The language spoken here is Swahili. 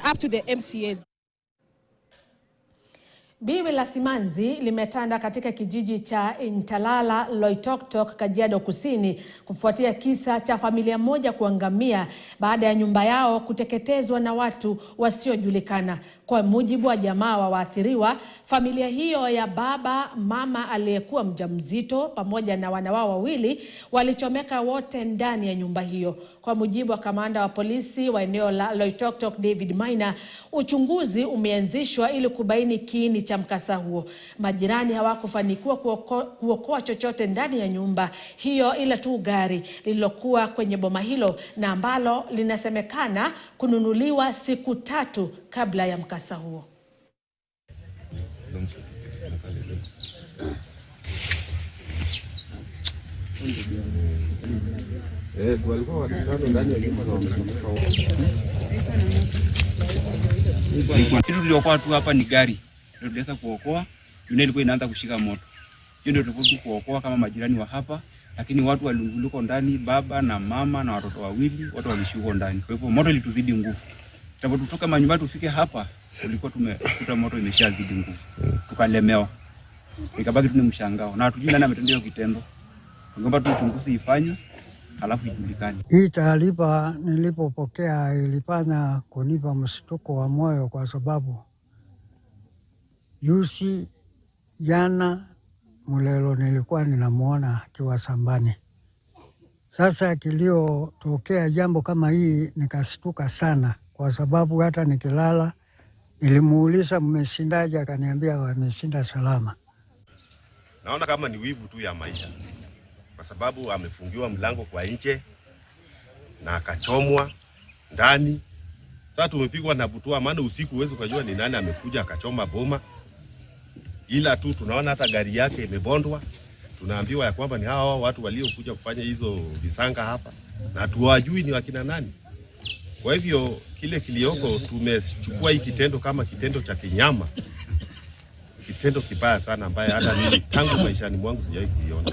up to the MCAs. Biwi la simanzi limetanda katika kijiji cha Intalala, Loitoktok, Kajiado Kusini kufuatia kisa cha familia moja kuangamia baada ya nyumba yao kuteketezwa na watu wasiojulikana. Kwa mujibu wa jamaa wa waathiriwa, familia hiyo ya baba, mama aliyekuwa mjamzito pamoja na wana wao wawili walichomeka wote ndani ya nyumba hiyo. Kwa mujibu wa kamanda wa polisi wa eneo la Loitoktok, David Maina, uchunguzi umeanzishwa ili kubaini kiini cha mkasa huo. Majirani hawakufanikiwa kuokoa chochote ndani ya nyumba hiyo ila tu gari lililokuwa kwenye boma hilo na ambalo linasemekana kununuliwa siku 3 kabla ya mkasa huo. Kitu tuliokuwa tu hapa ni gari. Ndio tuliweza kuokoa. Dunia ilikuwa inaanza kushika moto. Hiyo ndio tulikuwa kuokoa kama majirani wa hapa, lakini watu walikuwa ndani, baba na mama na watoto wawili, watu walishuka ndani. Kwa hivyo moto ilituzidi nguvu. Tunapotoka manyumbani tufike hapa, tulikuwa tumekuta moto imeshazidi nguvu. Tukalemewa. Ikabaki tu ni mshangao. Na hatujui nani ametendea kitendo. Tungeomba tu uchunguzi ifanywe, halafu ijulikane. Hii taarifa nilipopokea ilifanya kunipa mshtuko wa moyo kwa sababu juzi jana Mulelo nilikuwa ninamuona akiwa sambani. Sasa kiliotokea jambo kama hii nikashtuka sana kwa sababu hata nikilala nilimuuliza mmeshindaje, akaniambia wameshinda salama. Naona kama ni wivu tu ya maisha. Kwa sababu amefungiwa mlango kwa nje na akachomwa ndani. Sasa tumepigwa na butwa, maana usiku huwezi kujua ni nani amekuja akachoma boma. Ila tu tunaona hata gari yake imebondwa. Tunaambiwa ya kwamba ni hao watu waliokuja kufanya hizo visanga hapa na tuwajui ni wakina nani. Kwa hivyo kile kilioko tumechukua hii kitendo kama kitendo cha kinyama. Kitendo kibaya sana ambaye hata mimi tangu maishani mwangu sijawahi kuiona.